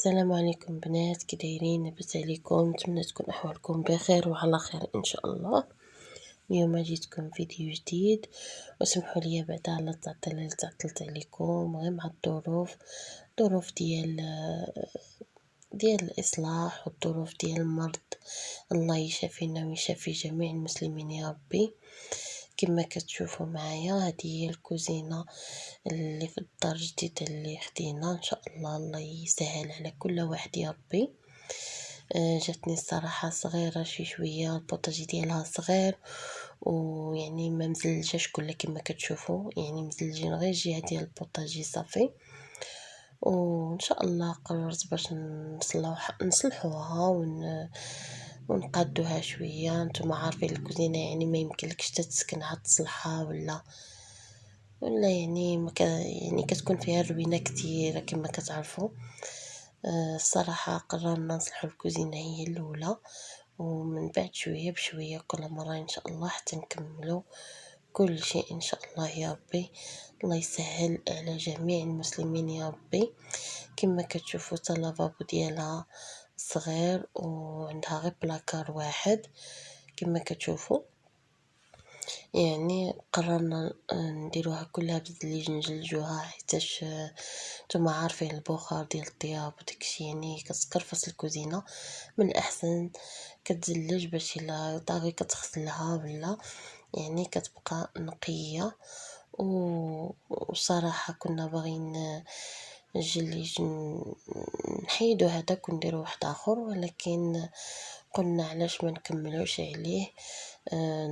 السلام عليكم بنات، كي دايرين؟ لاباس عليكم؟ نتمنى تكون احوالكم بخير وعلى خير ان شاء الله. اليوم جيتكم فيديو جديد، واسمحوا لي بعدا على التعطيل اللي تعطلت عليكم غير مع الظروف ديال الاصلاح والظروف ديال المرض. الله يشافينا ويشافي جميع المسلمين يا ربي. كما كتشوفوا معايا هذه هي الكوزينه اللي في الدار الجديده اللي خدينا، ان شاء الله الله يسهل على كل واحد يا ربي. جاتني الصراحه صغيره شويه، البوطاجي ديالها صغير ويعني ما مزلجاش كلها كما كتشوفوا، يعني مزلجين غير جهه ديال البوطاجي صافي. وان شاء الله قررت باش نصلحوها ونقادوها شويه. نتوما عارفين الكوزينه يعني ما يمكنلكش تسكنها تصلحها ولا يعني ما يعني كتكون فيها الروينه كتيره كما كتعرفوا. الصراحه قررنا نصلحوا الكوزينه هي الاولى، ومن بعد شويه بشويه كل مره ان شاء الله حتى نكملوا كل شيء ان شاء الله يا ربي. الله يسهل على جميع المسلمين يا ربي. كما كتشوفوا حتى اللافابو ديالها صغير وعندها غير بلاكار واحد كما كتشوفوا. يعني قررنا نديروها كلها بالزليج نجلجوها، حيتاش نتوما عارفين البخار ديال الطياب وداكشي يعني كتقرفص الكوزينه. من الاحسن كتزلج باش الا طاغي كتغسلها ولا يعني كتبقى نقيه. وصراحه كنا باغيين الجليج نحيدو هذاك ونديرو واحد اخر، ولكن قلنا علاش ما نكملوش عليه.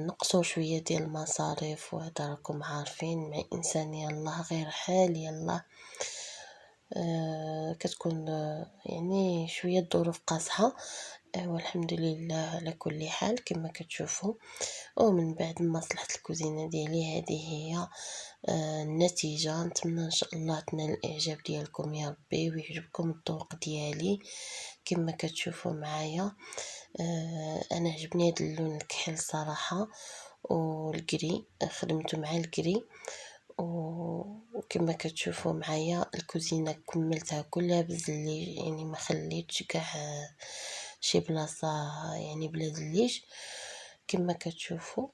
نقصوا شويه ديال المصاريف، وهذا راكم عارفين مع انسان يلاه غير حال يلاه. كتكون يعني شويه الظروف قاصحه. والحمد لله على كل حال كما كتشوفوا. ومن بعد ما صلحت الكوزينه ديالي هذه هي النتيجه. نتمنى ان شاء الله تنال الاعجاب ديالكم يا ربي ويعجبكم الذوق ديالي كما كتشوفوا معايا. انا عجبني هذا اللون الكحل صراحه، والجري خدمته مع الجري. وكما كتشوفوا معايا الكوزينه كملتها كلها بالزليج، يعني ما خليتش كاع شي بلاصه يعني بلا زليج كما كتشوفوا.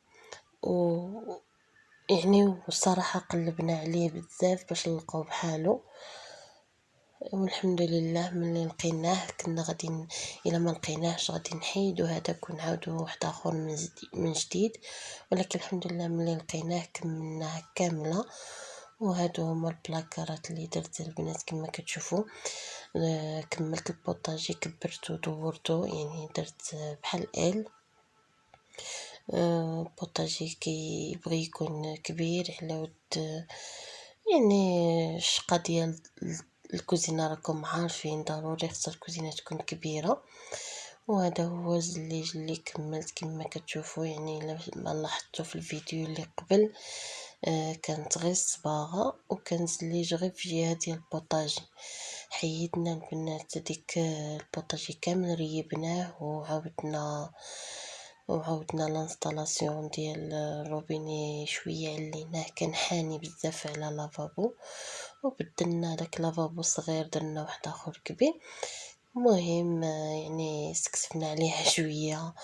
يعني والصراحه قلبنا عليه بزاف باش نلقاو بحالو، والحمد لله ملي لقيناه كنا غادي الا ما لقيناهش غادي نحيدو هذاك ونعاودو واحد اخر من جديد، ولكن الحمد لله ملي لقيناه كملناه كامله. وهادو هما البلاكارات اللي درت البنات كما كتشوفوا. كملت البوطاجي كبرتو دورتو، يعني درت بحال البوطاجي كيبغي يكون كبير على ود يعني الشقه ديال الكوزينه راكم عارفين ضروري خصها الكوزينه تكون كبيره. وهذا هو الزليج اللي كملت كما كتشوفوا، يعني الا ما لاحظتوا في الفيديو اللي قبل كانت غير الصباغه وكان زليج غير في جهه ديال البوطاجي. حيدنا البنات ديك البوطاجي كامل ريبناه وعاودنا لانستالاسيون ديال الروبيني شويه عليناه، كان حاني بزاف على لافابو، وبدلنا داك لافابو صغير درنا واحد اخر كبير. المهم يعني سكسفنا عليها شويه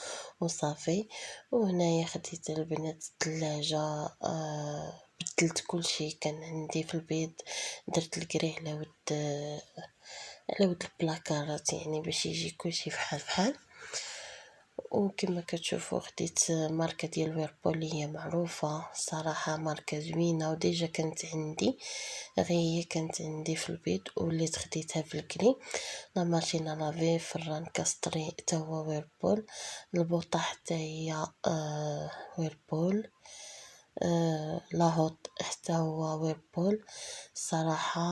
وصافي. وهنايا خديت البنات الثلاجه، بدلت كل شيء كان عندي في البيت، درت الكري على ود البلاكارات يعني باش يجي كل شيء فحال فحال. وكما كتشوفوا خديت ماركه ديال ويربول اللي هي معروفه صراحه، ماركه زوينه وديجا كانت عندي، غير هي كانت عندي في البيت وليت خديتها في الكري. لا ماشينا لافي فران كاستري حتى هو ويربول، البوطه حتى هي ويربول، لاهوت حتى هو ويربول. صراحه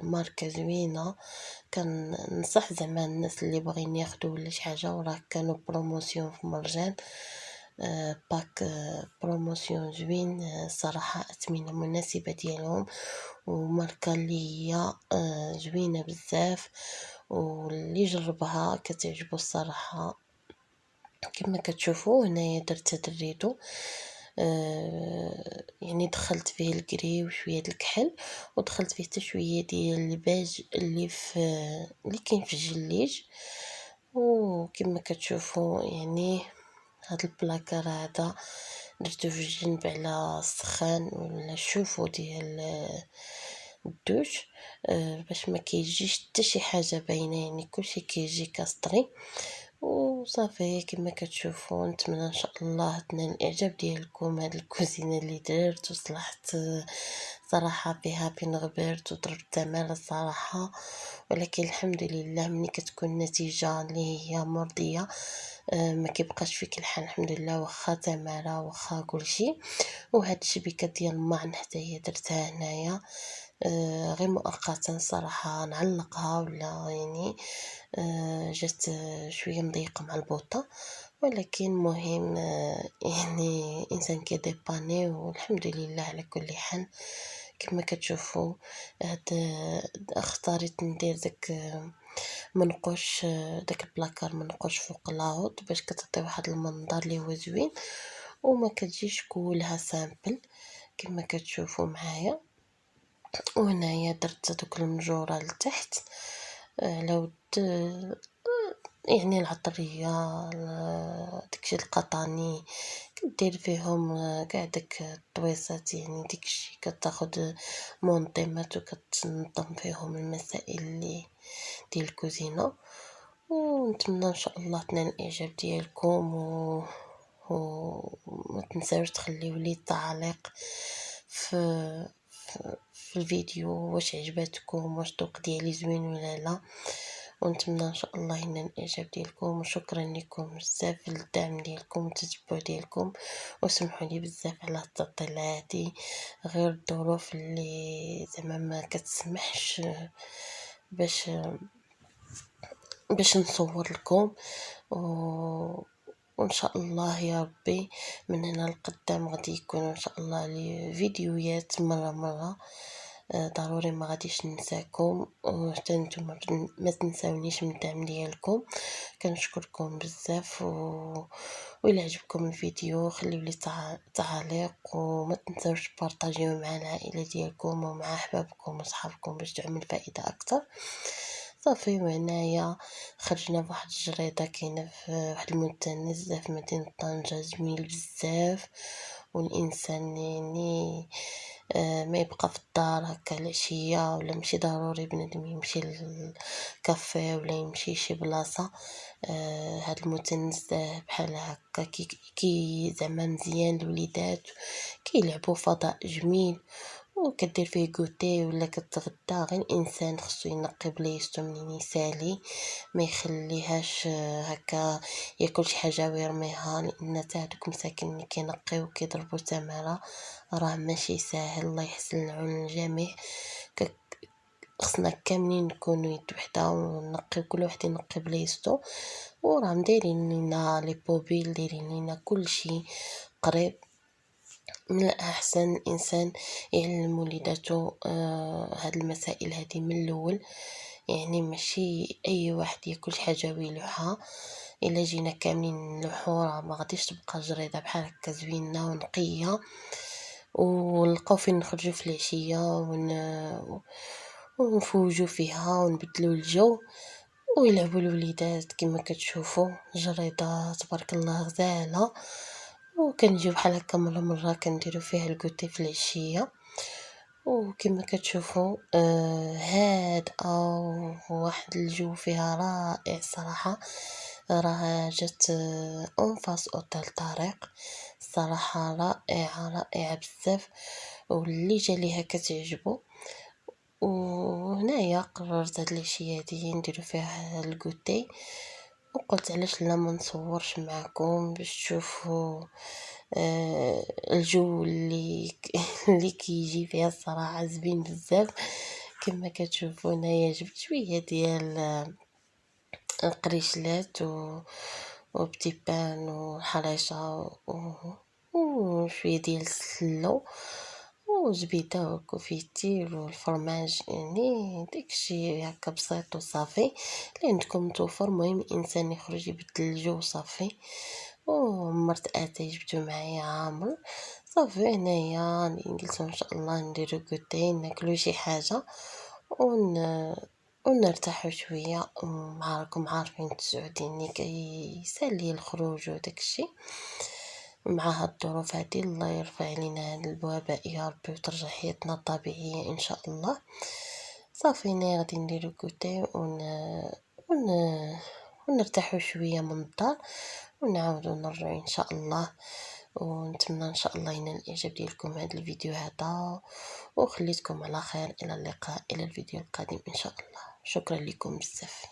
ماركه زوينه، كننصح زعما الناس اللي باغيين ياخدو ولا شي حاجه، وراه كانوا بروموسيون في مرجان، باك بروموسيون زوين. صراحه اثمنه مناسبه ديالهم، وماركه اللي هي زوينه بزاف، واللي جربها كتعجبو الصراحه. كما كتشوفوا هنايا درت هاد الريدو، يعني دخلت فيه الكري وشوية د الكحل، ودخلت فيه حتى شوية ديال الباج اللي كاين في الجليج. وكما كتشوفوا يعني هاد البلاكار هذا درتو في الجنب على السخان ولا الشوفو ديال الدوش، باش ما كيجيش حتى شي حاجة باينة، يعني كلشي كيجي كاستري. وصافي كما كتشوفوا نتمنى ان شاء الله تنال الاعجاب ديالكم هاد الكوزينه اللي درت، وصلحت صراحه فيها بين غبرت وضربت تماره الصراحه، ولكن الحمد لله ملي كتكون النتيجه اللي هي مرضيه ما كيبقاش فيك الحال الحمد لله، واخا تماره واخا كلشي. وهاد الشبكه ديال الماعن حتى هي درتها هنايا غير مؤقتا صراحه نعلقها ولا يعني جات شوية مضيقة مع البوطة، ولكن مهم يعني الإنسان كيديباني والحمد لله على كل حال. كما كتشوفوا هاد اختاريت ندير داك منقوش داك البلاكار منقوش فوق لاهوط باش كتعطي واحد المنظر اللي هو زوين وما كتجيش كلها سامبل كما كتشوفوا معايا. وهنايا درت دوك المجورة لتحت على ود يعني العطرية داكشي القطني كدير فيهم كاع داك الطويصات، يعني داكشي كتاخد منظمات وكتنظم فيهم المسائل اللي ديال الكوزينة. ونتمنى ان شاء الله تنال الاعجاب ديالكم وما تنساوش تخليو لي تعليق في في الفيديو واش عجبتكم، واش الذوق ديالي زوين ولا لا. ونتمنى ان شاء الله ينال الاعجاب ديالكم، وشكرا لكم بزاف للدعم ديالكم والتتبع ديالكم. وسمحوا لي بزاف على التعطيل هادي، غير الظروف اللي زعما ما كتسمحش باش نصور لكم وان شاء الله يا ربي من هنا لقدام غادي يكون ان شاء الله لي فيديوهات مره ضروري ما غاديش ننساكم، وحتى نتوما ما تنساونيش من الدعم ديالكم. كنشكركم بزاف وإلا عجبكم الفيديو خليو لي تعليق وما تنساوش بارطاجيوه مع العائله ديالكم ومع احبابكم وصحابكم باش تعمل فائده اكثر. صافي وهنايا خرجنا بواحد الجريده كاينه في واحد المتنزه في مدينه طنجة جميل بزاف، والانسان يعني ما يبقى في الدار هكا العشيه ولا ماشي ضروري بنادم يمشي للكافيه ولا يمشي شي بلاصه. هاد المتنزه بحال هكا كي زعما مزيان للوليدات كيلعبوا فضاء جميل، وكدير فيه كوتي ولا كتغدى. غير الانسان خصو ينقي بلايصتو منين يسالي، ما يخليهاش هكا ياكل شي حاجه ويرميها، لان تا هادوك مساكن اللي كينقيو كيضربوا تماره راه ماشي ساهل. الله يحسن العون الجميع، خصنا كاملين نكونوا يد وحده ونقيو كل واحد ينقي بلايصتو. وراه دايرين لينا لي بوبيل دايرين لينا كلشي قريب. من الأحسن الإنسان يعلم وليداتو هاد المسائل هادي من الأول، يعني ماشي أي واحد ياكل شي حاجة ويلوحها. إلا جينا كاملين نلوحو راه ما غاديش تبقى جريدة بحال هكا زوينة ونقية ونلقاو فين نخرجو في العشية ونفوجو فيها ونبدلو الجو ويلعبوا الوليدات. كما كتشوفوا جريدة تبارك الله غزالة، وكنجيو بحال هكا مرة كنديرو فيها الكوتي في العشية. وكما كتشوفوا هادئة وواحد الجو فيها رائع صراحة. راه جات اون فاس اوتيل طريق، الصراحة رائعة بزاف، واللي جا ليها كتعجبو. وهنايا قررت هاد العشية هادي نديرو فيها الكوتي، وقلت علاش لا ما نصورش معكم باش تشوفوا الجو اللي كيجي فيها الصراحه زوين بزاف. كما كتشوفوا هنايا جبت شويه ديال القريشلات وبتي بان وحريشه وشويه ديال السلو وزبيده والكوفيتير والفرماج، يعني داكشي هكا بسيط وصافي اللي عندكم متوفر. مهم الانسان يخرج يبدل الجو صافي. وعمرت اتاي جبتو معايا عامر. صافي هنايا نجلسو ان شاء الله نديرو كوتي ناكلو شي حاجه ون ونرتاحو شويه. راكم عارفين السعوديين كيسالي الخروج وداك الشيء مع هاد الظروف هادي. الله يرفع علينا هاد الوباء يا ربي وترجع حياتنا الطبيعيه ان شاء الله. صافي هنا غادي نديرو كوتي ون... ونرتاحو شويه من الدار ونعاودو نرجعو ان شاء الله. ونتمنى ان شاء الله ينال الاعجاب ديالكم هذا الفيديو هذا، وخليتكم على خير. الى اللقاء، الى الفيديو القادم ان شاء الله. شكرا لكم بزاف.